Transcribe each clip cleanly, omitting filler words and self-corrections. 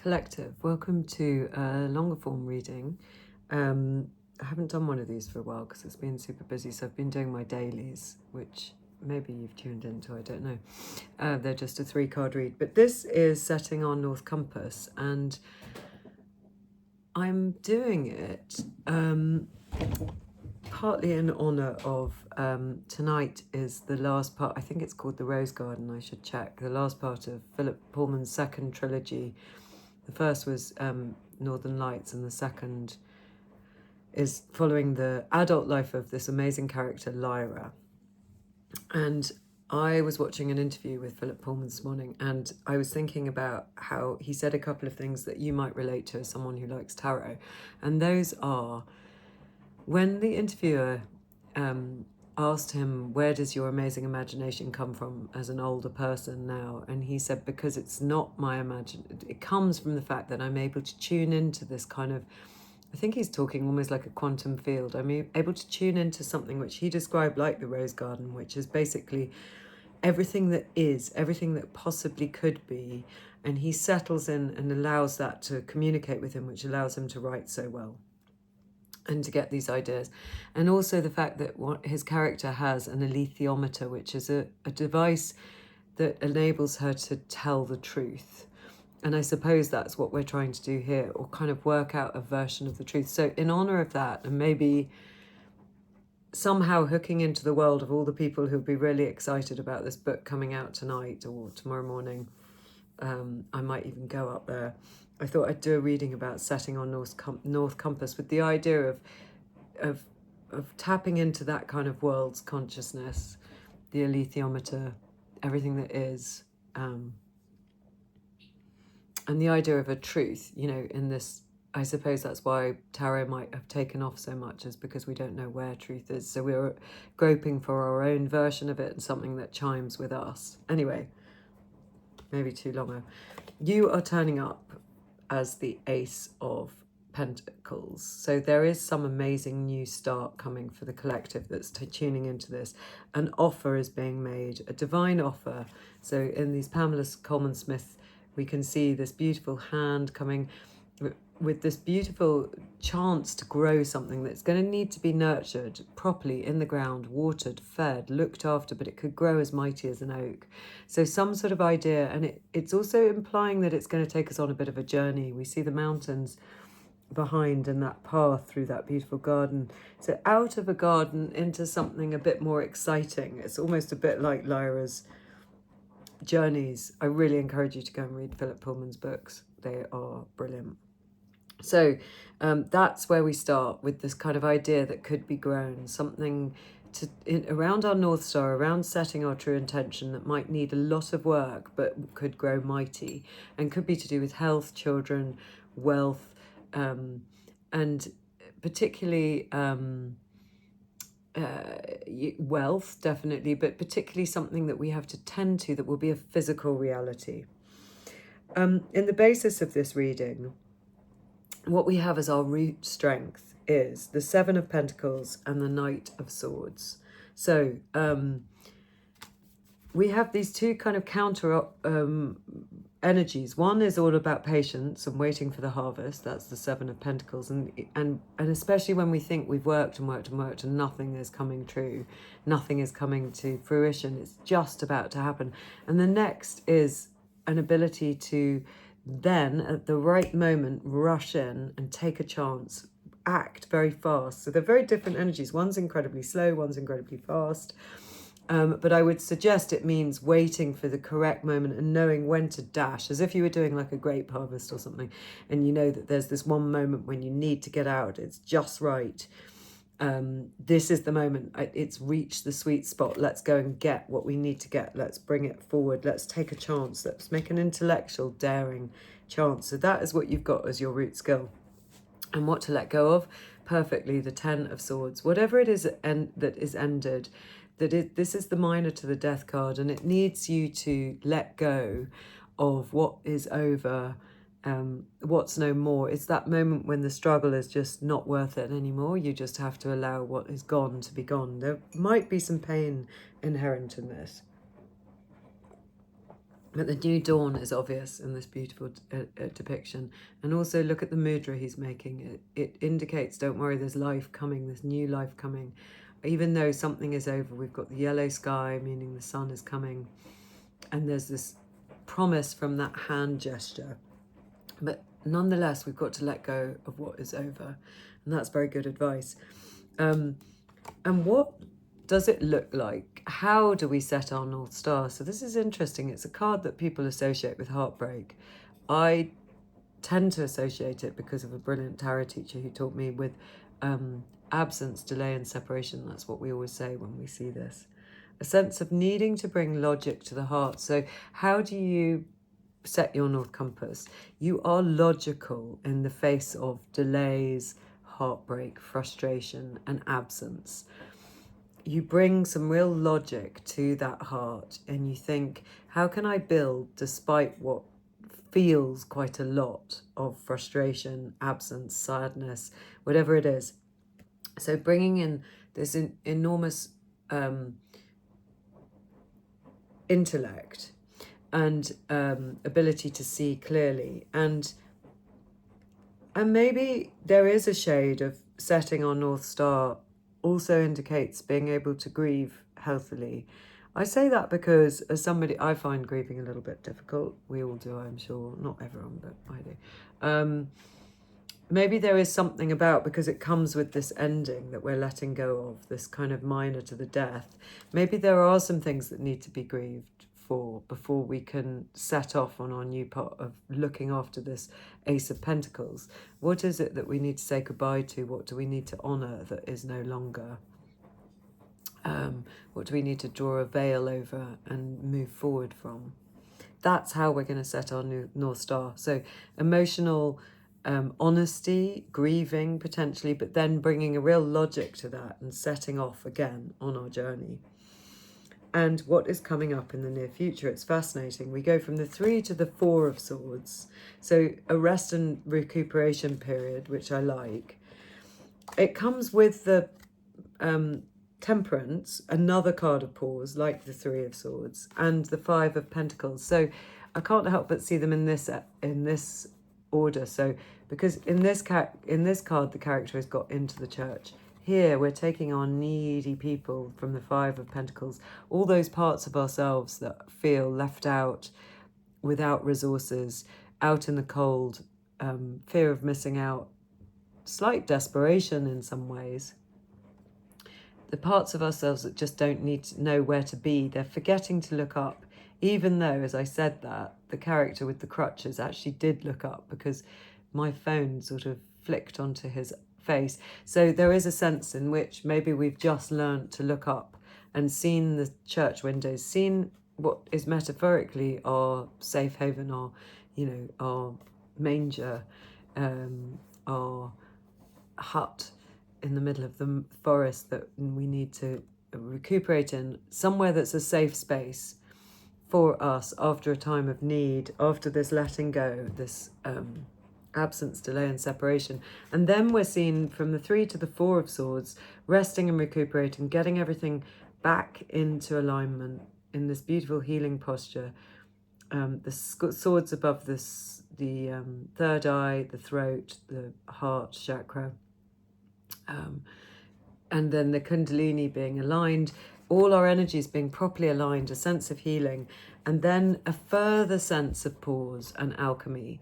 Collective, welcome to a longer form reading. I haven't done one of these for a while because it's been super busy, so I've been doing my dailies, which maybe you've tuned into, I don't know. They're just a 3-card read, but this is setting our North Compass, and I'm doing it partly in honour of tonight is the last part. I think it's called The Rose Garden, I should check. The last part of Philip Pullman's second trilogy. The first was Northern Lights, and the second is following the adult life of this amazing character, Lyra. And I was watching an interview with Philip Pullman this morning, and I was thinking about how he said a couple of things that you might relate to as someone who likes tarot. And those are, when the interviewer asked him, where does your amazing imagination come from as an older person now? And he said, because it's not my imagination, it comes from the fact that I'm able to tune into this kind of, I think he's talking almost like a quantum field. I'm able to tune into something which he described like the Rose Garden, which is basically everything that is, everything that possibly could be. And he settles in and allows that to communicate with him, which allows him to write so well and to get these ideas. And also the fact that what his character has an alethiometer, which is a device that enables her to tell the truth. And I suppose that's what we're trying to do here, or kind of work out a version of the truth. So in honor of that, and maybe somehow hooking into the world of all the people who'll be really excited about this book coming out tonight or tomorrow morning, I might even go up there. I thought I'd do a reading about setting on North Compass with the idea of tapping into that kind of world's consciousness, the alethiometer, everything that is, and the idea of a truth, you know, in this. I suppose that's why tarot might have taken off so much, is because we don't know where truth is. So we're groping for our own version of it and something that chimes with us. Anyway, maybe too long. You are turning up as the Ace of Pentacles. So there is some amazing new start coming for the collective that's tuning into this. An offer is being made, a divine offer. So in these Pamela Coleman Smith, we can see this beautiful hand coming with this beautiful chance to grow something that's going to need to be nurtured properly in the ground, watered, fed, looked after, but it could grow as mighty as an oak. So some sort of idea, and it's also implying that it's going to take us on a bit of a journey. We see the mountains behind and that path through that beautiful garden. So out of a garden into something a bit more exciting. It's almost a bit like Lyra's journeys. I really encourage you to go and read Philip Pullman's books. They are brilliant. So that's where we start with this kind of idea that could be grown, something around our North Star, around setting our true intention that might need a lot of work, but could grow mighty and could be to do with health, children, wealth, and particularly wealth, definitely, but particularly something that we have to tend to that will be a physical reality. In the basis of this reading, what we have as our root strength is the Seven of Pentacles and the Knight of Swords. So we have these two kind of counter energies. One is all about patience and waiting for the harvest. That's the Seven of Pentacles. And especially when we think we've worked and worked and worked and nothing is coming true, nothing is coming to fruition. It's just about to happen. And the next is an ability to then at the right moment rush in and take a chance, act very fast. So they're very different energies. One's incredibly slow, one's incredibly fast. But I would suggest it means waiting for the correct moment and knowing when to dash, as if you were doing like a grape harvest or something, and you know that there's this one moment when you need to get out, it's just right. This is the moment, it's reached the sweet spot. Let's go and get what we need to get. Let's bring it forward. Let's take a chance. Let's make an intellectual, daring chance. So that is what you've got as your root skill. And what to let go of? Perfectly, the Ten of Swords. Whatever it is that is ended, this is the minor to the Death card, and it needs you to let go of what is over, what's no more. It's that moment when the struggle is just not worth it anymore. You just have to allow what is gone to be gone. There might be some pain inherent in this. But the new dawn is obvious in this beautiful depiction. And also look at the mudra he's making. It indicates, don't worry, there's life coming, there's new life coming. Even though something is over, we've got the yellow sky, meaning the sun is coming. And there's this promise from that hand gesture. But nonetheless, we've got to let go of what is over. And that's very good advice. And what does it look like? How do we set our North Star? So this is interesting. It's a card that people associate with heartbreak. I tend to associate it because of a brilliant tarot teacher who taught me with absence, delay and separation. That's what we always say when we see this. A sense of needing to bring logic to the heart. So how do you set your North Compass? You are logical in the face of delays, heartbreak, frustration and absence. You bring some real logic to that heart and you think, how can I build despite what feels quite a lot of frustration, absence, sadness, whatever it is. So bringing in this enormous intellect and ability to see clearly. And maybe there is a shade of setting our North Star also indicates being able to grieve healthily. I say that because as somebody, I find grieving a little bit difficult. We all do, I'm sure. Not everyone, but I do. Maybe there is something about, because it comes with this ending that we're letting go of, this kind of minor to the death. Maybe there are some things that need to be grieved for before we can set off on our new part of looking after this Ace of Pentacles. What is it that we need to say goodbye to? What do we need to honour that is no longer? What do we need to draw a veil over and move forward from? That's how we're going to set our new North Star. So emotional honesty, grieving potentially, but then bringing a real logic to that and setting off again on our journey. And what is coming up in the near future? It's fascinating. We go from the 3 to the 4 of Swords. So a rest and recuperation period, which I like. It comes with the Temperance, another card of pause, like the 3 of Swords, and the 5 of Pentacles. So I can't help but see them in this order. So because in this card, the character has got into the church. Here, we're taking our needy people from the 5 of Pentacles, all those parts of ourselves that feel left out, without resources, out in the cold, fear of missing out, slight desperation in some ways. The parts of ourselves that just don't need to know where to be, they're forgetting to look up, even though, as I said that, the character with the crutches actually did look up because my phone sort of flicked onto his face. So there is a sense in which maybe we've just learned to look up and seen the church windows, seen what is metaphorically our safe haven, our, our manger, our hut in the middle of the forest that we need to recuperate in, somewhere that's a safe space for us after a time of need, after this letting go, this absence, delay and separation. And then we're seen from the 3 to the 4 of Swords, resting and recuperating, getting everything back into alignment in this beautiful healing posture. The swords above this, the third eye, the throat, the heart chakra, and then the Kundalini being aligned, all our energies being properly aligned, a sense of healing, and then a further sense of pause and alchemy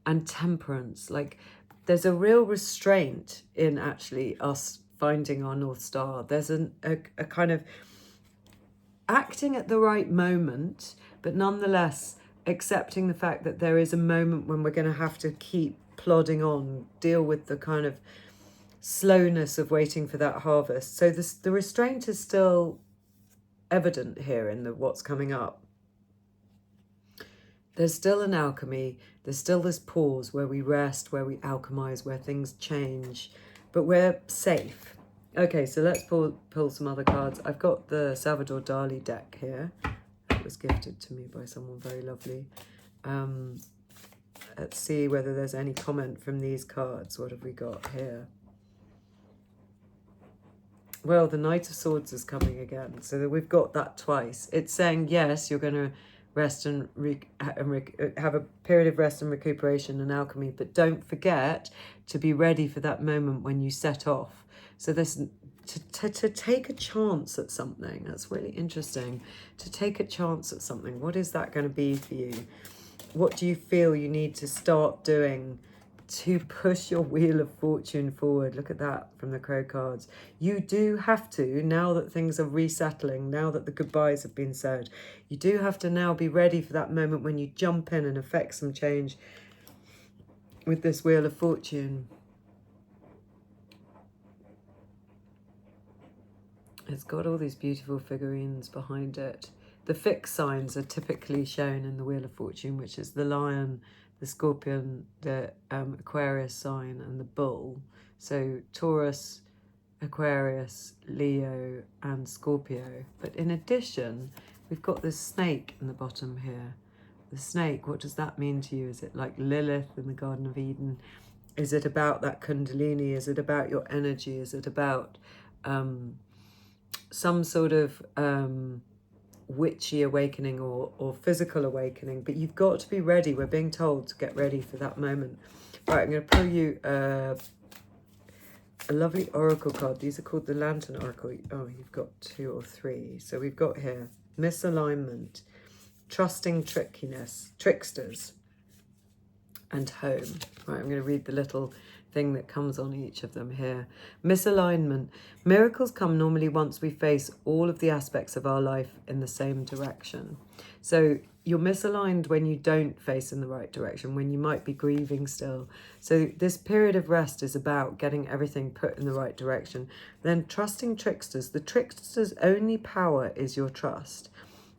and temperance. Like there's a real restraint in actually us finding our North Star. There's a kind of acting at the right moment, but nonetheless accepting the fact that there is a moment when we're going to have to keep plodding on, deal with the kind of slowness of waiting for that harvest. So the restraint is still evident here in what's coming up. There's still an alchemy. There's still this pause where we rest, where we alchemize, where things change, but we're safe. Okay, so let's pull some other cards. I've got the Salvador Dali deck here. It was gifted to me by someone very lovely. Let's see whether there's any comment from these cards. What have we got here? Well, the Knight of Swords is coming again. So we've got that twice. It's saying, yes, you're going to rest and have a period of rest and recuperation and alchemy, but don't forget to be ready for that moment when you set off. So this to take a chance at something, that's really interesting. To take a chance at something, what is that going to be for you? What do you feel you need to start doing to push your wheel of fortune forward? Look at that from the Crow cards. You do have to, now that things are resettling, now that the goodbyes have been said, you do have to now be ready for that moment when you jump in and affect some change with this wheel of fortune. It's got all these beautiful figurines behind it. The fixed signs are typically shown in the Wheel of Fortune, which is the lion, the scorpion, the Aquarius sign, and the bull. So Taurus, Aquarius, Leo, and Scorpio. But in addition, we've got this snake in the bottom here. The snake, what does that mean to you? Is it like Lilith in the Garden of Eden? Is it about that Kundalini? Is it about your energy? Is it about some sort of witchy awakening or physical awakening? But you've got to be ready. We're being told to get ready for that moment. Right, I'm going to pull you a lovely oracle card. These are called the Lantern Oracle. Oh, you've got 2 or 3. So we've got here misalignment, trusting trickiness, tricksters, and home. Right, I'm going to read the little thing that comes on each of them here. Misalignment. Miracles come normally once we face all of the aspects of our life in the same direction. So you're misaligned when you don't face in the right direction, when you might be grieving still. So this period of rest is about getting everything put in the right direction. Then trusting tricksters. The trickster's only power is your trust.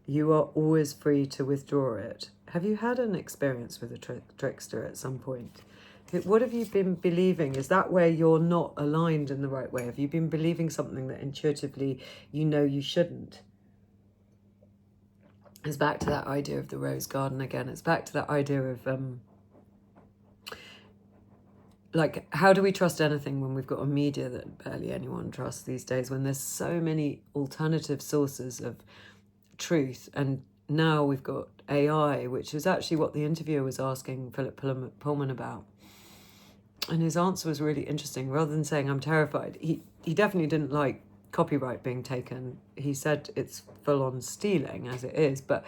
You are always free to withdraw it. Have you had an experience with a trickster at some point? What have you been believing? Is that where you're not aligned in the right way? Have you been believing something that intuitively you know you shouldn't? It's back to that idea of the rose garden again. It's back to that idea of like, how do we trust anything when we've got a media that barely anyone trusts these days, when there's so many alternative sources of truth? And now we've got AI, which is actually what the interviewer was asking Philip Pullman about. And his answer was really interesting. Rather than saying, I'm terrified, he definitely didn't like copyright being taken. He said it's full-on stealing, as it is. But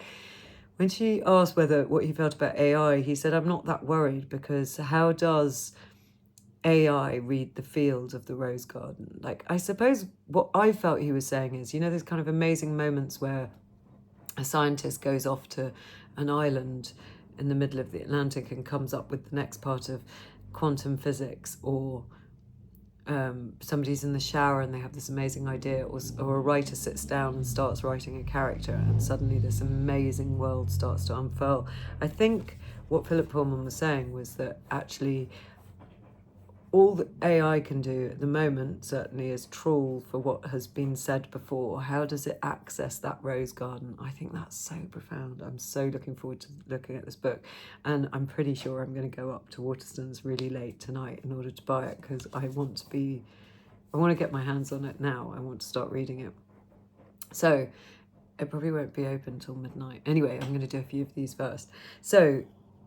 when she asked what he felt about AI, he said, I'm not that worried, because how does AI read the field of the rose garden? Like, I suppose what I felt he was saying is, you know, there's kind of amazing moments where a scientist goes off to an island in the middle of the Atlantic and comes up with the next part of quantum physics, or somebody's in the shower and they have this amazing idea, or a writer sits down and starts writing a character, and suddenly this amazing world starts to unfurl. I think what Philip Pullman was saying was that actually all that AI can do at the moment certainly is trawl for what has been said before. How does it access that rose garden? I think that's so profound. I'm so looking forward to looking at this book. And I'm pretty sure I'm going to go up to Waterstones really late tonight in order to buy it, because I want to get my hands on it now. I want to start reading it. So it probably won't be open till midnight. Anyway, I'm going to do a few of these first. So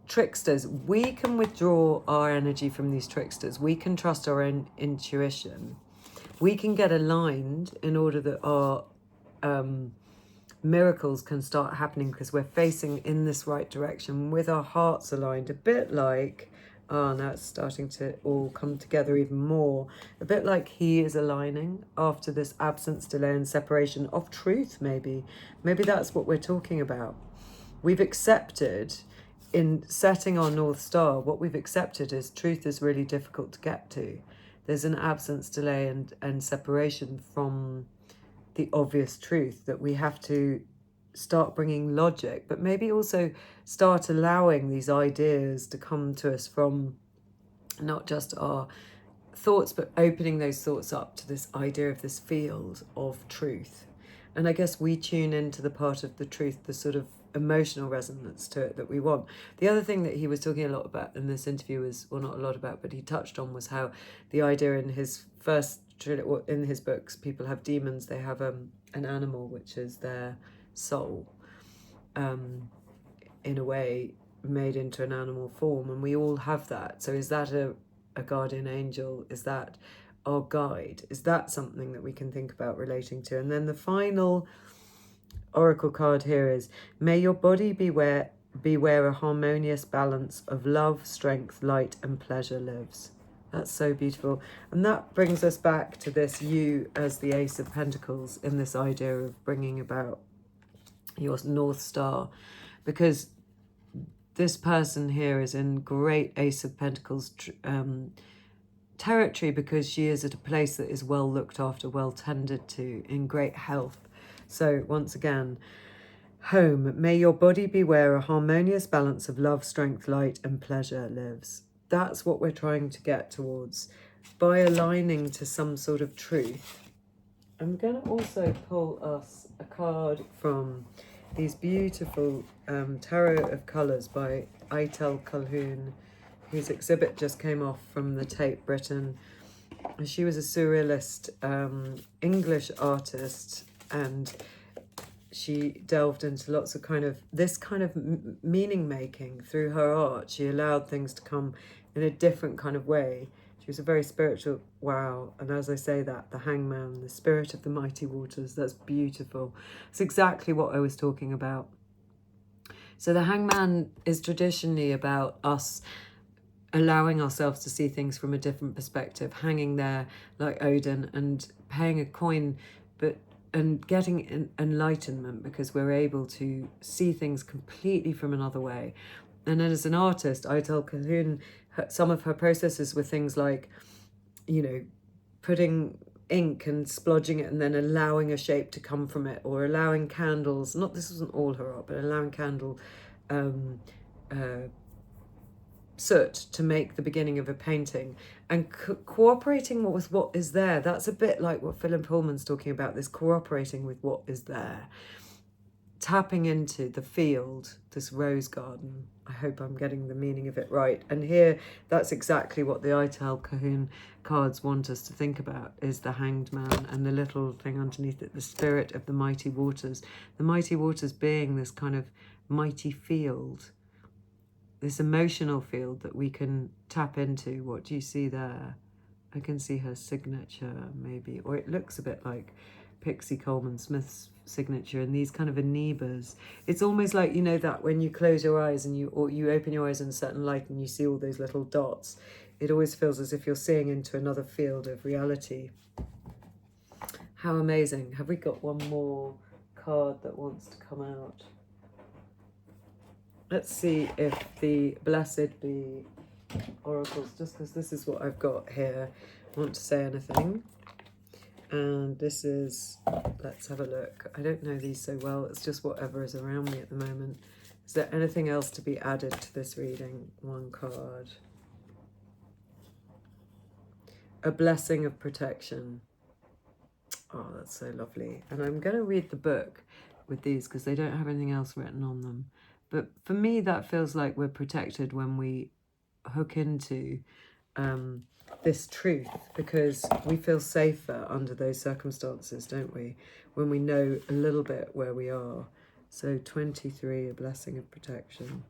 tricksters, we can withdraw our energy from these tricksters. We can trust our own intuition. We can get aligned in order that our miracles can start happening, because we're facing in this right direction with our hearts aligned. A bit like, now it's starting to all come together even more. A bit like he is aligning after this absence, delay, and separation of truth, maybe. Maybe that's what we're talking about. We've accepted, in setting our North Star, what we've accepted is truth is really difficult to get to. There's an absence, delay, and separation from the obvious truth, that we have to start bringing logic, but maybe also start allowing these ideas to come to us from not just our thoughts, but opening those thoughts up to this idea of this field of truth. And I guess we tune into the part of the truth, the sort of emotional resonance to it that we want. The other thing that he was talking a lot about in this interview was, well, not a lot about, but he touched on, was how the idea in his first, in his books, people have demons. They have an animal, which is their soul. in a way, made into an animal form, and we all have that. So is that a guardian angel? Is that our guide? Is that something that we can think about relating to? And then the final oracle card here is, may your body beware a harmonious balance of love, strength, light and pleasure lives. That's so beautiful. And that brings us back to this you as the Ace of Pentacles, in this idea of bringing about your North Star, because this person here is in great Ace of Pentacles territory, because she is at a place that is well looked after, well tended to, in great health. So once again, home, may your body beware a harmonious balance of love, strength, light and pleasure lives. That's what we're trying to get towards by aligning to some sort of truth. I'm going to also pull us a card from these beautiful Tarot of Colours by Waite, whose exhibit just came off from the Tate Britain. She was a surrealist English artist, and she delved into lots of this kind of meaning making through her art. She allowed things to come in a different kind of way. She was a very spiritual, wow. And as I say that, the Hangman, the spirit of the mighty waters, that's beautiful. It's exactly what I was talking about. So the Hangman is traditionally about us allowing ourselves to see things from a different perspective, hanging there like Odin and paying a coin, and getting enlightenment, because we're able to see things completely from another way. And then as an artist, Aitel Calhoun, some of her processes were things like, you know, putting ink and splodging it and then allowing a shape to come from it, or allowing candles, this wasn't all her art, but allowing candle soot to make the beginning of a painting, and cooperating with what is there. That's a bit like what Philip Pullman's talking about, this cooperating with what is there, tapping into the field, this rose garden. I hope I'm getting the meaning of it right. And here, that's exactly what the Aitel Calhoun cards want us to think about, is the Hanged Man, and the little thing underneath it, the spirit of the mighty waters. The mighty waters being this kind of mighty field, this emotional field that we can tap into. What do you see there? I can see her signature, maybe, or it looks a bit like Pixie Coleman Smith's signature, and these kind of anebas. It's almost like, you know, that when you close your eyes and you open your eyes in a certain light and you see all those little dots, it always feels as if you're seeing into another field of reality. How amazing. Have we got one more card that wants to come out? Let's see if the Blessed Be oracles, just because this is what I've got here, want to say anything. And this is, let's have a look. I don't know these so well. It's just whatever is around me at the moment. Is there anything else to be added to this reading? One card. A blessing of protection. Oh, that's so lovely. And I'm going to read the book with these because they don't have anything else written on them. But for me, that feels like we're protected when we hook into this truth, because we feel safer under those circumstances, don't we? When we know a little bit where we are. So 23, a blessing of protection.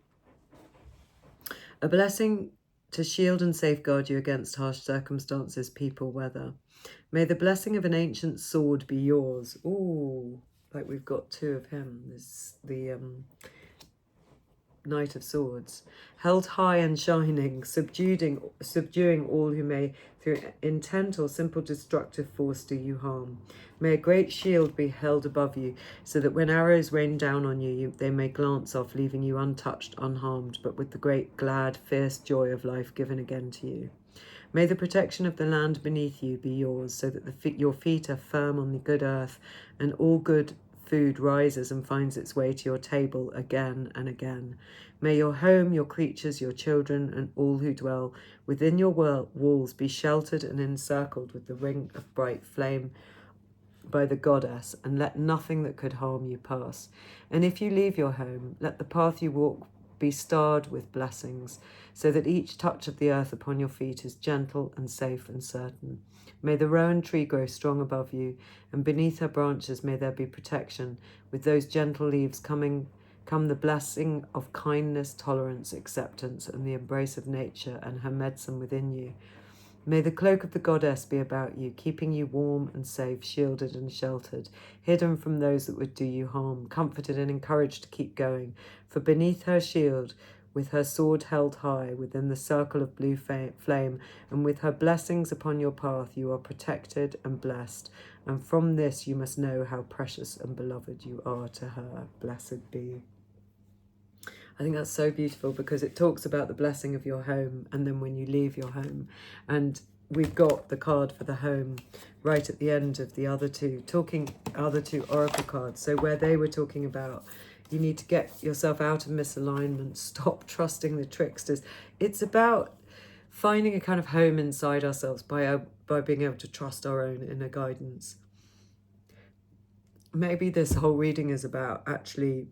A blessing to shield and safeguard you against harsh circumstances, people, weather. May the blessing of an ancient sword be yours. Ooh, like we've got two of him. This the Knight of Swords, held high and shining, subduing all who may, through intent or simple destructive force, do you harm. May a great shield be held above you, so that when arrows rain down on you, they may glance off, leaving you untouched, unharmed, but with the great, glad, fierce joy of life given again to you. May the protection of the land beneath you be yours, so that your feet are firm on the good earth, and all good food rises and finds its way to your table again and again. May your home, your creatures, your children, and all who dwell within your walls be sheltered and encircled with the ring of bright flame by the goddess, and let nothing that could harm you pass. And if you leave your home, let the path you walk be starred with blessings, so that each touch of the earth upon your feet is gentle and safe and certain. May the rowan tree grow strong above you, and beneath her branches may there be protection, with those gentle leaves coming come the blessing of kindness, tolerance, acceptance, and the embrace of nature and her medicine within you. May the cloak of the goddess be about you, keeping you warm and safe, shielded and sheltered, hidden from those that would do you harm, comforted and encouraged to keep going. For beneath her shield, with her sword held high within the circle of blue flame, and with her blessings upon your path, you are protected and blessed. And from this you must know how precious and beloved you are to her. Blessed be. I think that's so beautiful because it talks about the blessing of your home and then when you leave your home. And we've got the card for the home right at the end of the other two oracle cards. So where they were talking about you need to get yourself out of misalignment, stop trusting the tricksters. It's about finding a kind of home inside ourselves by being able to trust our own inner guidance. Maybe this whole reading is about actually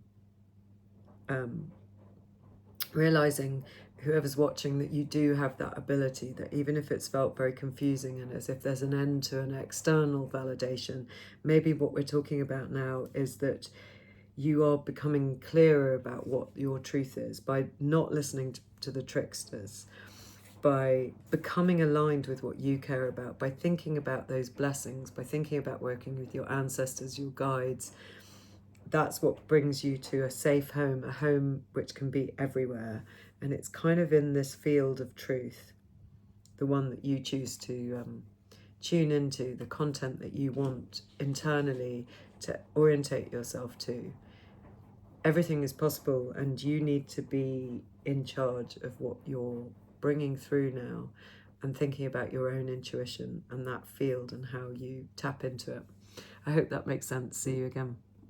realizing, whoever's watching, that you do have that ability, that even if it's felt very confusing and as if there's an end to an external validation, maybe what we're talking about now is that you are becoming clearer about what your truth is by not listening to the tricksters, by becoming aligned with what you care about, by thinking about those blessings, by thinking about working with your ancestors, your guides. That's what brings you to a safe home, a home which can be everywhere. And it's kind of in this field of truth, the one that you choose to tune into, the content that you want internally to orientate yourself to. Everything is possible, and you need to be in charge of what you're bringing through now and thinking about your own intuition and that field and how you tap into it. I hope that makes sense. See you again.